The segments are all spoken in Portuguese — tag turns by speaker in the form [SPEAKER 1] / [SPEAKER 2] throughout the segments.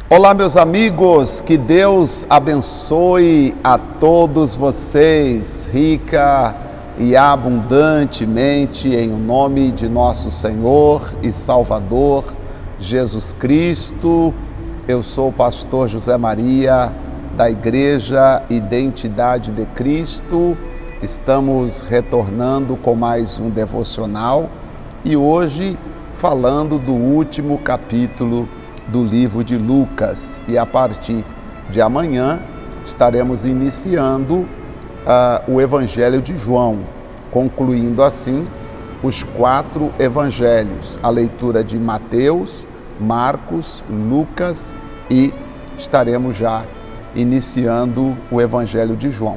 [SPEAKER 1] Olá, meus amigos, que Deus abençoe a todos vocês, rica e abundantemente, em nome de nosso Senhor e Salvador, Jesus Cristo. Eu sou o pastor José Maria, da Igreja Identidade de Cristo. Estamos retornando com mais um devocional e hoje falando do último capítulo do livro de Lucas, e a partir de amanhã estaremos iniciando o Evangelho de João, concluindo assim os 4 evangelhos, a leitura de Mateus, Marcos, Lucas, e estaremos já iniciando o Evangelho de João.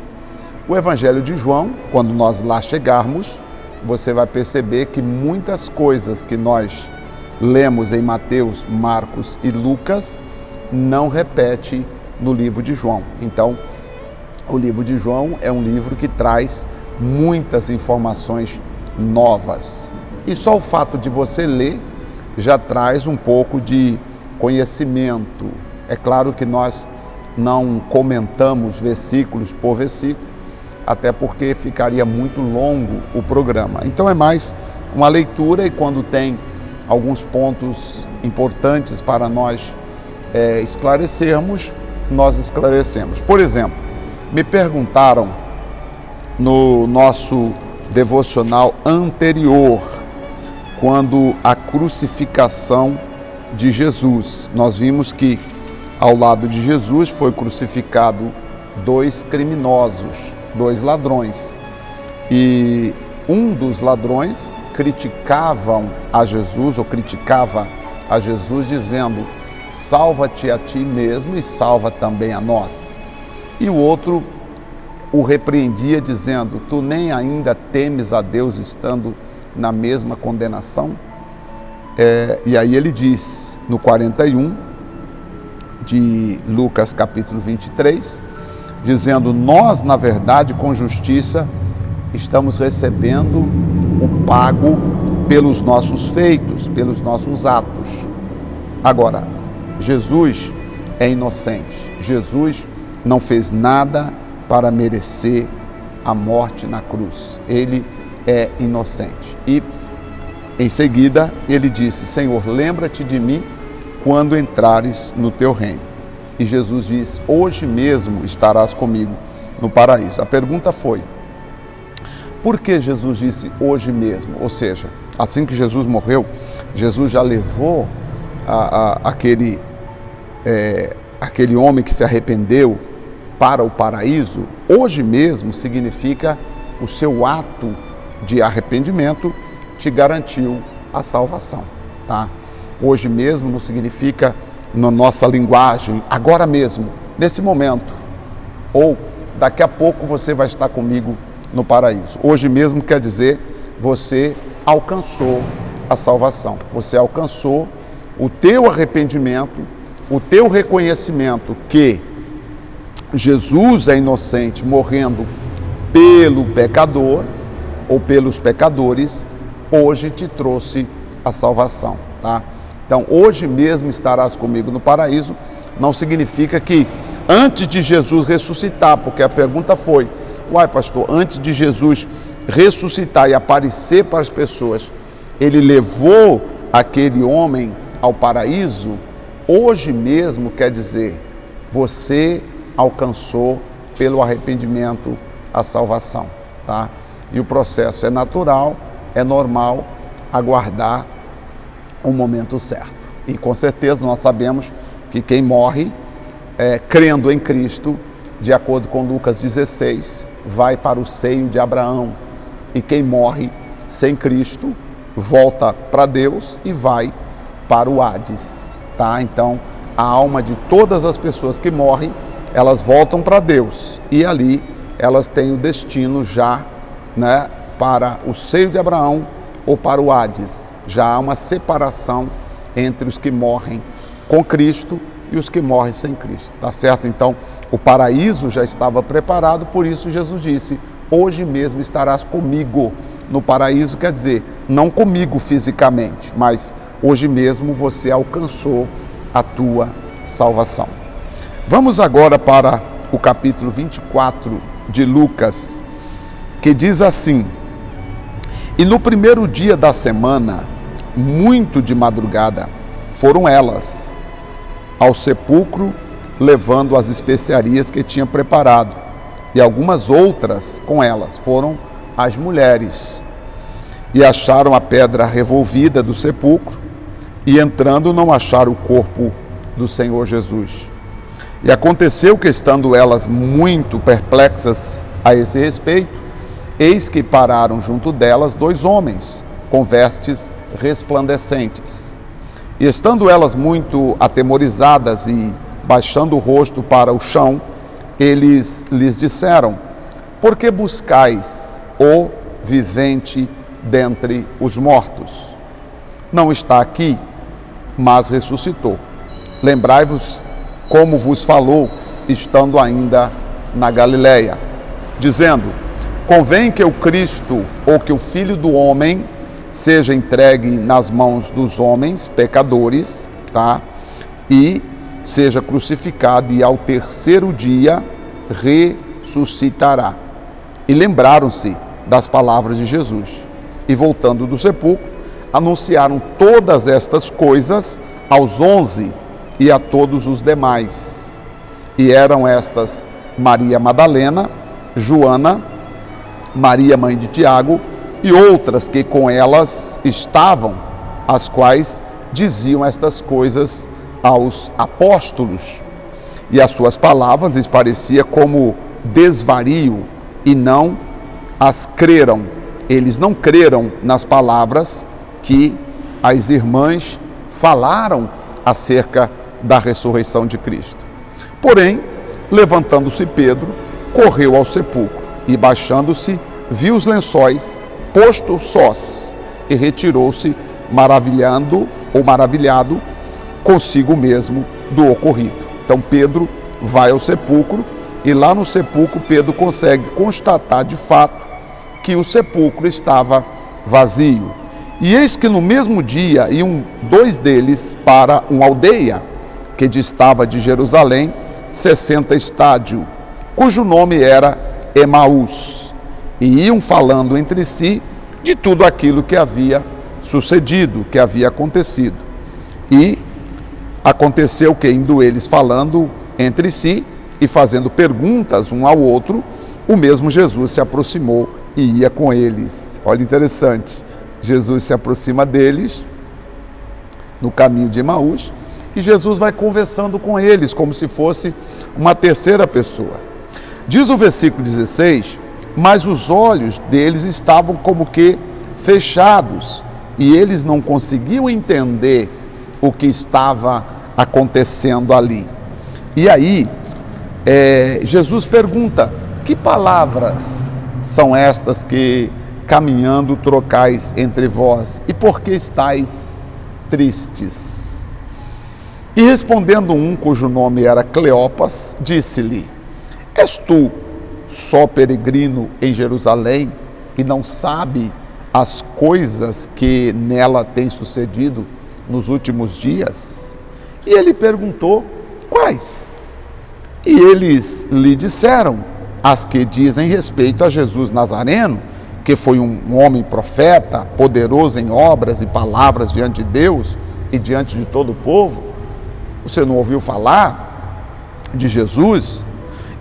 [SPEAKER 1] O Evangelho de João, quando nós lá chegarmos, você vai perceber que muitas coisas que nós lemos em Mateus, Marcos e Lucas não repete no livro de João. Então, o livro de João é um livro que traz muitas informações novas. E só o fato de você ler já traz um pouco de conhecimento. É claro que nós não comentamos versículos por versículo, até porque ficaria muito longo o programa. Então é mais uma leitura, e quando tem alguns pontos importantes para nós esclarecermos, nós esclarecemos. Por exemplo, me perguntaram no nosso devocional anterior, quando a crucificação de Jesus, nós vimos que ao lado de Jesus foi crucificado 2 criminosos, 2 ladrões, e um dos ladrões criticava a Jesus, dizendo: salva-te a ti mesmo e salva também a nós. E o outro o repreendia, dizendo: tu nem ainda temes a Deus, estando na mesma condenação? E aí ele diz, no 41 de Lucas capítulo 23, dizendo: nós, na verdade, com justiça, estamos recebendo o pago pelos nossos feitos, pelos nossos atos. Agora, Jesus é inocente. Jesus não fez nada para merecer a morte na cruz. Ele é inocente. E, em seguida, ele disse: Senhor, lembra-te de mim quando entrares no teu reino. E Jesus disse: hoje mesmo estarás comigo no paraíso. A pergunta foi: por que Jesus disse hoje mesmo? Ou seja, assim que Jesus morreu, Jesus já levou aquele homem que se arrependeu para o paraíso. Hoje mesmo significa o seu ato de arrependimento te garantiu a salvação, tá? Hoje mesmo não significa, na nossa linguagem, agora mesmo, nesse momento, ou daqui a pouco você vai estar comigo no paraíso. Hoje mesmo quer dizer, você alcançou a salvação, você alcançou o teu arrependimento, o teu reconhecimento que Jesus é inocente, morrendo pelo pecador ou pelos pecadores, hoje te trouxe a salvação, tá? Então, hoje mesmo estarás comigo no paraíso, não significa que antes de Jesus ressuscitar, porque a pergunta foi: uai, pastor, antes de Jesus ressuscitar e aparecer para as pessoas, ele levou aquele homem ao paraíso? Hoje mesmo quer dizer, você alcançou pelo arrependimento a salvação, tá? E o processo é natural, é normal aguardar o momento certo. E com certeza nós sabemos que quem morre crendo em Cristo, de acordo com Lucas 16, vai para o seio de Abraão. E quem morre sem Cristo volta para Deus e vai para o Hades, tá? Então, a alma de todas as pessoas que morrem, elas voltam para Deus, e ali elas têm o destino já, né, para o seio de Abraão ou para o Hades. Já há uma separação entre os que morrem com Cristo e os que morrem sem Cristo, tá certo? Então, o paraíso já estava preparado, por isso Jesus disse: hoje mesmo estarás comigo no paraíso, quer dizer, não comigo fisicamente, mas hoje mesmo você alcançou a tua salvação. Vamos agora para o capítulo 24 de Lucas, que diz assim: E no primeiro dia da semana, muito de madrugada, foram elas ao sepulcro, levando as especiarias que tinha preparado, e algumas outras com elas foram as mulheres, e acharam a pedra revolvida do sepulcro, e entrando não acharam o corpo do Senhor Jesus. E aconteceu que, estando elas muito perplexas a esse respeito, eis que pararam junto delas 2 homens, com vestes resplandecentes. E estando elas muito atemorizadas e baixando o rosto para o chão, eles lhes disseram: Por que buscais o vivente dentre os mortos? Não está aqui, mas ressuscitou. Lembrai-vos como vos falou, estando ainda na Galileia, dizendo: Convém que o Cristo, ou que o Filho do Homem, seja entregue nas mãos dos homens pecadores, e seja crucificado, e ao terceiro dia ressuscitará. E lembraram-se das palavras de Jesus, e voltando do sepulcro, anunciaram todas estas coisas aos 11 e a todos os demais. E eram estas Maria Madalena, Joana, Maria mãe de Tiago, e outras que com elas estavam, as quais diziam estas coisas aos apóstolos. E as suas palavras lhes parecia como desvario, e não as creram. Eles não creram nas palavras que as irmãs falaram acerca da ressurreição de Cristo. Porém, levantando-se Pedro, correu ao sepulcro, e baixando-se, viu os lençóis postos sós, e retirou-se, maravilhado consigo mesmo do ocorrido. Então Pedro vai ao sepulcro, e lá no sepulcro Pedro consegue constatar de fato que o sepulcro estava vazio. E eis que no mesmo dia iam 2 deles para uma aldeia que distava de Jerusalém 60 estádios, cujo nome era Emaús, e iam falando entre si de tudo aquilo que havia sucedido, que havia acontecido. E aconteceu que, indo eles falando entre si e fazendo perguntas um ao outro, o mesmo Jesus se aproximou e ia com eles. Olha, interessante, Jesus se aproxima deles no caminho de Emaús, e Jesus vai conversando com eles como se fosse uma terceira pessoa. Diz o versículo 16: Mas os olhos deles estavam como que fechados, e eles não conseguiam entender o que estava acontecendo ali. E aí, Jesus pergunta: Que palavras são estas que, caminhando, trocais entre vós? E por que estáis tristes? E respondendo um, cujo nome era Cleopas, disse-lhe: És tu só peregrino em Jerusalém e não sabe as coisas que nela têm sucedido nos últimos dias? E ele perguntou: Quais? E eles lhe disseram: As que dizem respeito a Jesus Nazareno, que foi um homem profeta, poderoso em obras e palavras diante de Deus e diante de todo o povo. Você não ouviu falar de Jesus?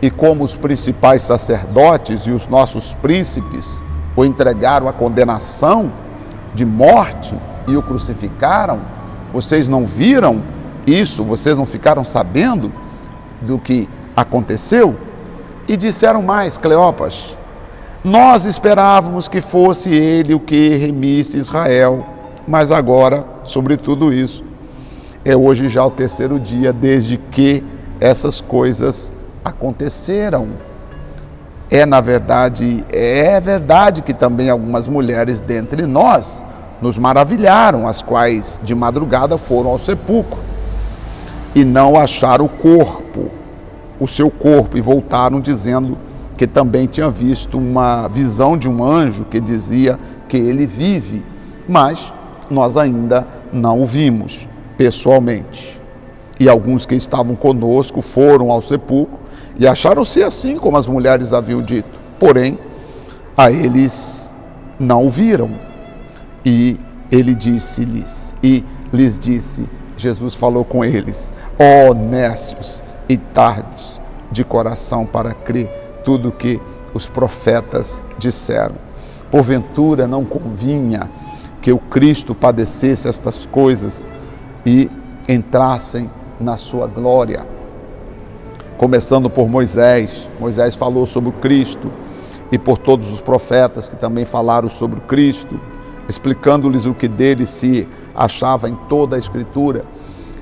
[SPEAKER 1] E como os principais sacerdotes e os nossos príncipes o entregaram à condenação de morte e o crucificaram? Vocês não viram isso? Vocês não ficaram sabendo do que aconteceu? E disseram mais, Cleopas: Nós esperávamos que fosse ele o que remisse Israel, mas agora, sobre tudo isso, é hoje já o terceiro dia desde que essas coisas aconteceram. É verdade que também algumas mulheres dentre nós nos maravilharam, as quais de madrugada foram ao sepulcro e não acharam o seu corpo, e voltaram dizendo que também tinha visto uma visão de um anjo que dizia que ele vive, mas nós ainda não o vimos pessoalmente. E alguns que estavam conosco foram ao sepulcro e acharam ser assim como as mulheres haviam dito. Porém, a eles não o viram. E ele lhes disse, Jesus falou com eles: ó nécios e tardos de coração para crer tudo que os profetas disseram. Porventura não convinha que o Cristo padecesse estas coisas e entrassem na sua glória. Começando por Moisés. Moisés falou sobre o Cristo, e por todos os profetas que também falaram sobre o Cristo, explicando-lhes o que dele se achava em toda a Escritura.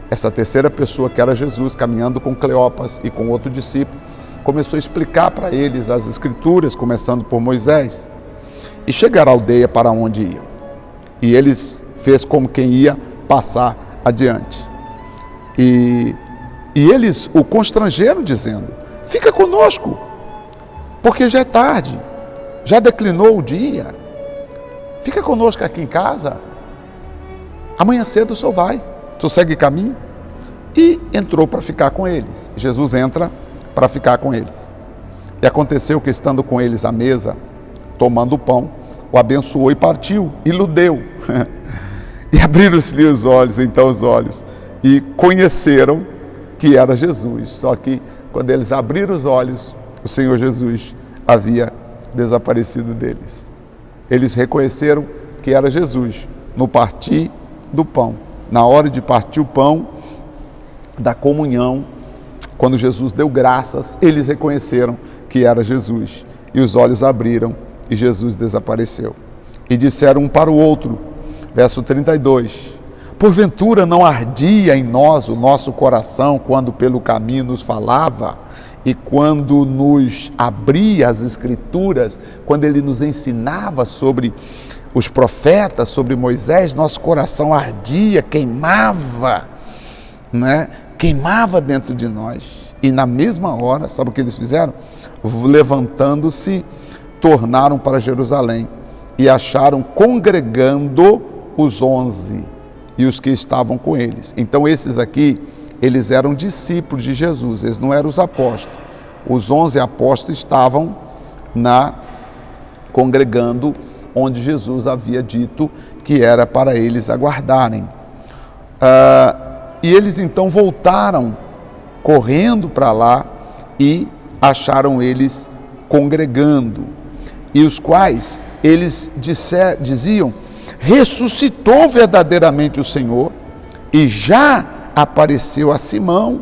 [SPEAKER 1] Essa terceira pessoa, que era Jesus, caminhando com Cleopas e com outro discípulo, começou a explicar para eles as Escrituras, começando por Moisés. E chegaram à aldeia para onde iam. E eles fez como quem ia passar adiante. E eles o constrangeram, dizendo: fica conosco, porque já é tarde, já declinou o dia. Fica conosco aqui em casa. Amanhã cedo o senhor vai, o senhor segue caminho. E entrou para ficar com eles. Jesus entra para ficar com eles. E aconteceu que, estando com eles à mesa, tomando o pão, o abençoou e partiu, e lhe deu. E abriram-se-lhe os olhos, e conheceram que era Jesus. Só que, quando eles abriram os olhos, o Senhor Jesus havia desaparecido deles. Eles reconheceram que era Jesus no partir do pão. Na hora de partir o pão da comunhão, quando Jesus deu graças, eles reconheceram que era Jesus. E os olhos abriram e Jesus desapareceu. E disseram um para o outro, verso 32, porventura não ardia em nós o nosso coração quando pelo caminho nos falava e quando nos abria as Escrituras, quando ele nos ensinava sobre os profetas, sobre Moisés, nosso coração ardia, queimava, né? Queimava dentro de nós. E na mesma hora, sabe o que eles fizeram? Levantando-se, tornaram para Jerusalém e acharam congregando os 11 e os que estavam com eles. Então esses aqui, eles eram discípulos de Jesus, eles não eram os apóstolos. Os 11 apóstolos estavam congregando onde Jesus havia dito que era para eles aguardarem. E eles então voltaram correndo para lá e acharam eles congregando. E os quais eles diziam: ressuscitou verdadeiramente o Senhor e já apareceu a Simão.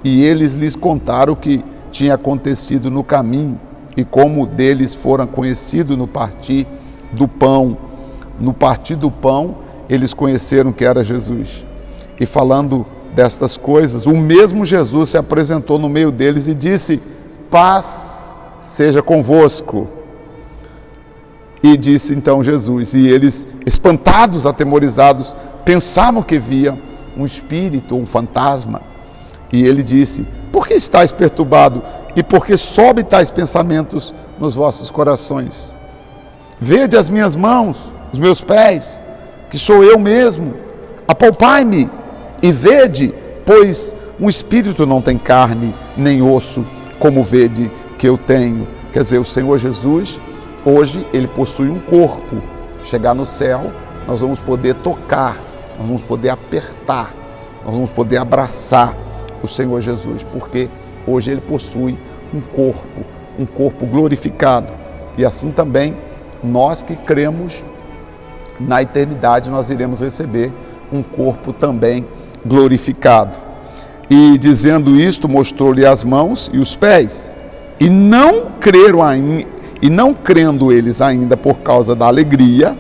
[SPEAKER 1] E eles lhes contaram o que tinha acontecido no caminho e como deles foram conhecidos no partir do pão. No partir do pão, eles conheceram que era Jesus. E falando destas coisas, o mesmo Jesus se apresentou no meio deles e disse: paz seja convosco. E disse então Jesus, e eles, espantados, atemorizados, pensavam que via um espírito ou um fantasma. E ele disse: por que estáis perturbados? E por que sobem tais pensamentos nos vossos corações? Vede as minhas mãos, os meus pés, que sou eu mesmo. Apalpai-me e vede, pois um espírito não tem carne nem osso, como vede que eu tenho. Quer dizer, o Senhor Jesus, hoje, ele possui um corpo. Chegar no céu, nós vamos poder tocar, nós vamos poder apertar, nós vamos poder abraçar o Senhor Jesus, porque hoje ele possui um corpo glorificado. E assim também, nós que cremos na eternidade, nós iremos receber um corpo também glorificado. E dizendo isto, mostrou-lhe as mãos e os pés. E não crendo eles ainda por causa da alegria,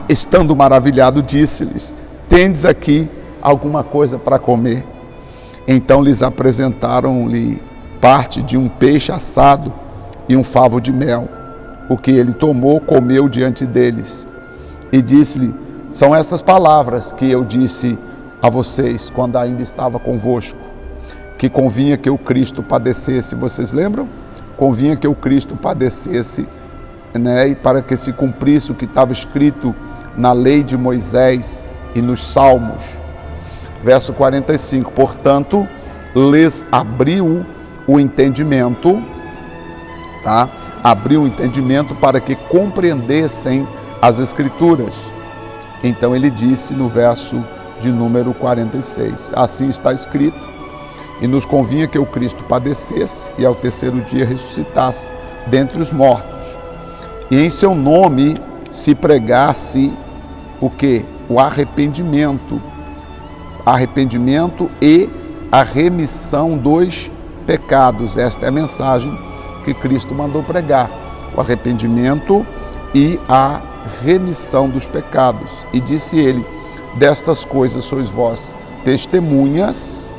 [SPEAKER 1] estando maravilhado, disse-lhes: tendes aqui alguma coisa para comer? Então lhes apresentaram-lhe parte de um peixe assado e um favo de mel. O que ele tomou, comeu diante deles. E disse-lhe: são estas palavras que eu disse a vocês quando ainda estava convosco, que convinha que o Cristo padecesse. Vocês lembram? Convinha que o Cristo padecesse, né? E para que se cumprisse o que estava escrito na lei de Moisés e nos Salmos. Verso 45, portanto, lhes abriu o entendimento, tá? Abriu o entendimento para que compreendessem as Escrituras. Então ele disse no verso de número 46, assim está escrito, e nos convinha que o Cristo padecesse e ao terceiro dia ressuscitasse dentre os mortos. E em seu nome se pregasse o quê? O arrependimento. Arrependimento e a remissão dos pecados. Esta é a mensagem que Cristo mandou pregar. O arrependimento e a remissão dos pecados. E disse ele, destas coisas sois vós testemunhas,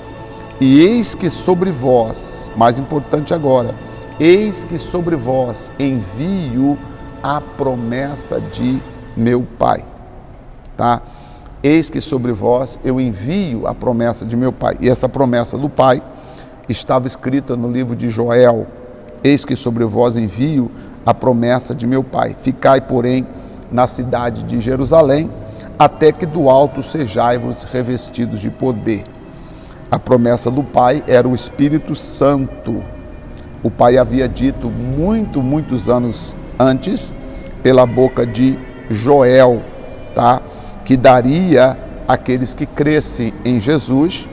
[SPEAKER 1] e eis que sobre vós, mais importante agora, eis que sobre vós envio a promessa de meu Pai. Tá? Eis que sobre vós eu envio a promessa de meu Pai. E essa promessa do Pai estava escrita no livro de Joel. Eis que sobre vós envio a promessa de meu Pai. Ficai, porém, na cidade de Jerusalém, até que do alto sejai-vos revestidos de poder. A promessa do Pai era o Espírito Santo. O Pai havia dito muitos anos antes, pela boca de Joel, tá? Que daria àqueles que crescem em Jesus,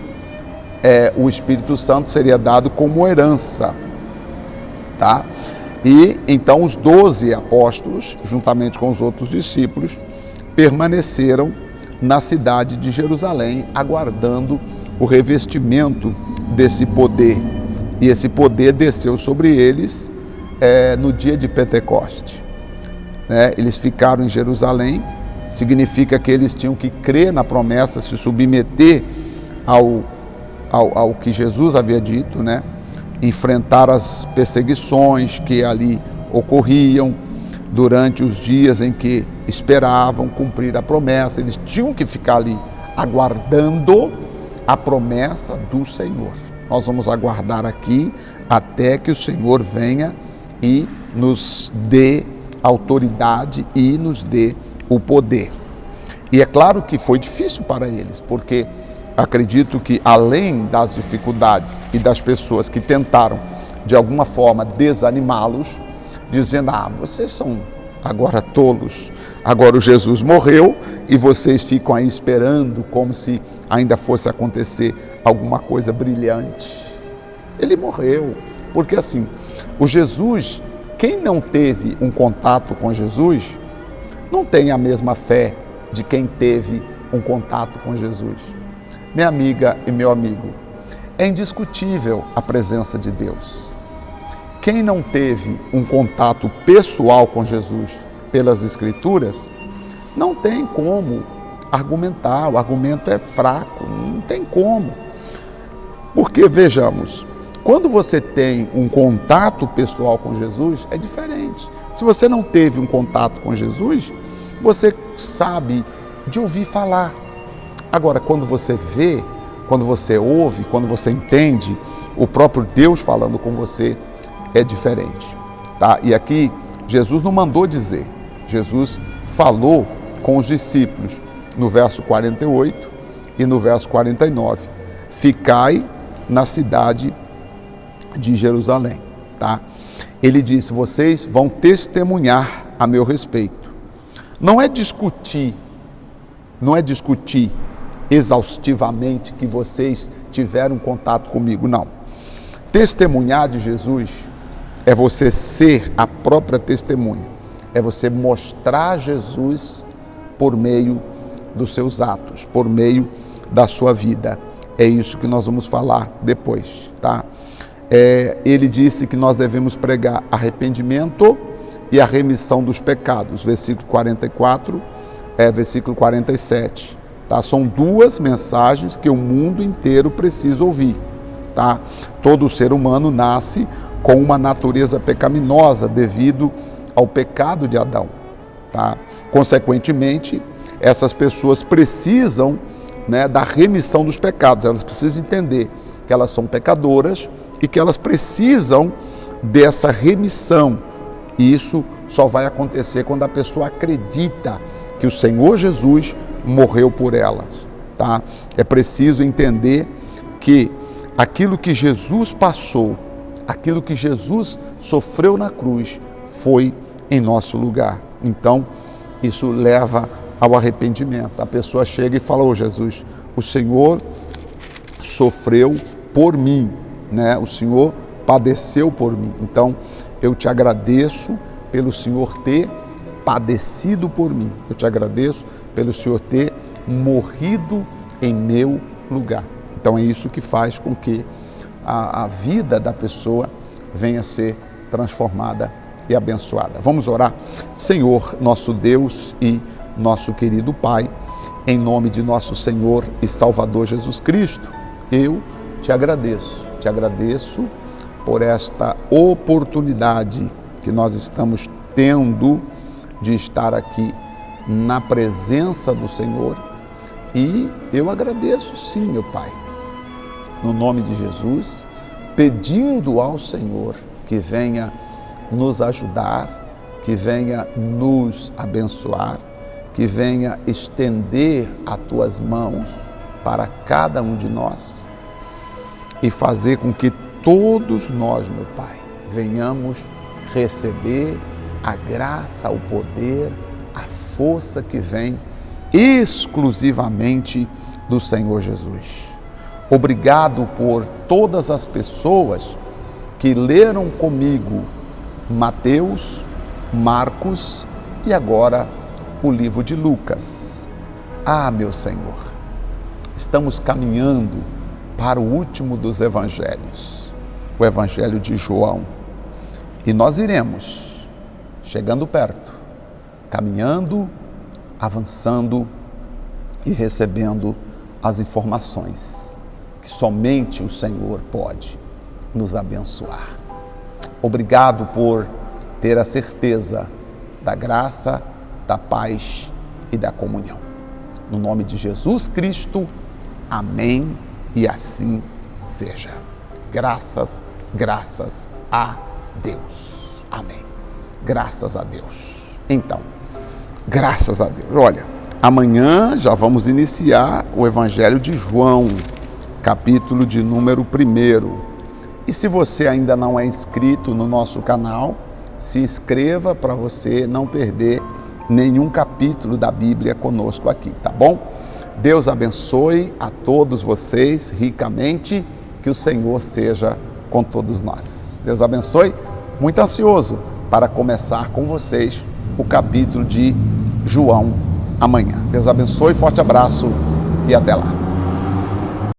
[SPEAKER 1] o Espírito Santo seria dado como herança, tá? E então os 12 apóstolos, juntamente com os outros discípulos, permaneceram na cidade de Jerusalém, aguardando o revestimento desse poder. E esse poder desceu sobre eles no dia de Pentecoste. Eles ficaram em Jerusalém, significa que eles tinham que crer na promessa, se submeter ao que Jesus havia dito, enfrentar as perseguições que ali ocorriam durante os dias em que esperavam cumprir a promessa. Eles tinham que ficar ali aguardando a promessa do Senhor. Nós vamos aguardar aqui até que o Senhor venha e nos dê autoridade e nos dê o poder. E é claro que foi difícil para eles, porque acredito que além das dificuldades e das pessoas que tentaram de alguma forma desanimá-los, dizendo, vocês são agora tolos, agora o Jesus morreu e vocês ficam aí esperando como se ainda fosse acontecer alguma coisa brilhante. Ele morreu, porque assim, o Jesus, quem não teve um contato com Jesus, não tem a mesma fé de quem teve um contato com Jesus. Minha amiga e meu amigo, é indiscutível a presença de Deus. Quem não teve um contato pessoal com Jesus pelas Escrituras, não tem como argumentar, o argumento é fraco, não tem como. Porque, vejamos, quando você tem um contato pessoal com Jesus, é diferente. Se você não teve um contato com Jesus, você sabe de ouvir falar. Agora, quando você vê, quando você ouve, quando você entende o próprio Deus falando com você, é diferente. Tá? E aqui, Jesus não mandou dizer, Jesus falou com os discípulos, no verso 48 e no verso 49, ficai na cidade de Jerusalém. Tá? Ele disse, vocês vão testemunhar a meu respeito. Não é discutir exaustivamente que vocês tiveram contato comigo, não. Testemunhar de Jesus é você ser a própria testemunha, é você mostrar Jesus por meio dos seus atos, por meio da sua vida. É isso que nós vamos falar depois, tá? Ele disse que nós devemos pregar arrependimento e a remissão dos pecados, versículo 44, versículo 47. Tá? São duas mensagens que o mundo inteiro precisa ouvir. Tá? Todo ser humano nasce com uma natureza pecaminosa devido ao pecado de Adão. Tá? Consequentemente, essas pessoas precisam, da remissão dos pecados. Elas precisam entender que elas são pecadoras e que elas precisam dessa remissão. E isso só vai acontecer quando a pessoa acredita que o Senhor Jesus morreu por elas. tá? É preciso entender que aquilo que Jesus passou, aquilo que Jesus sofreu na cruz, foi em nosso lugar. Então, isso leva ao arrependimento. A pessoa chega e fala: ô Jesus, o Senhor sofreu por mim, né? O Senhor padeceu por mim. Então, eu te agradeço pelo Senhor ter padecido por mim. Eu te agradeço pelo Senhor ter morrido em meu lugar. Então, é isso que faz com que a vida da pessoa venha a ser transformada e abençoada. Vamos orar? Senhor, nosso Deus e nosso querido Pai, em nome de nosso Senhor e Salvador Jesus Cristo, eu te agradeço por esta oportunidade que nós estamos tendo de estar aqui na presença do Senhor, e eu agradeço sim, meu Pai, no nome de Jesus, pedindo ao Senhor que venha nos ajudar, que venha nos abençoar, que venha estender as tuas mãos para cada um de nós e fazer com que todos nós, meu Pai, venhamos receber a graça, o poder, a força que vem exclusivamente do Senhor Jesus. Obrigado por todas as pessoas que leram comigo Mateus, Marcos e agora o livro de Lucas. Ah, meu Senhor, estamos caminhando para o último dos evangelhos, o evangelho de João. E nós iremos chegando perto, caminhando, avançando e recebendo as informações que somente o Senhor pode nos abençoar. Obrigado por ter a certeza da graça, da paz e da comunhão. No nome de Jesus Cristo, amém, e assim seja. Graças a Deus. Amém. Graças a Deus. Então, graças a Deus. Olha, amanhã já vamos iniciar o Evangelho de João, capítulo de número 1. E se você ainda não é inscrito no nosso canal, se inscreva para você não perder nenhum capítulo da Bíblia conosco aqui, tá bom? Deus abençoe a todos vocês ricamente, que o Senhor seja com todos nós. Deus abençoe, muito ansioso para começar com vocês o capítulo de João amanhã. Deus abençoe, forte abraço e até lá.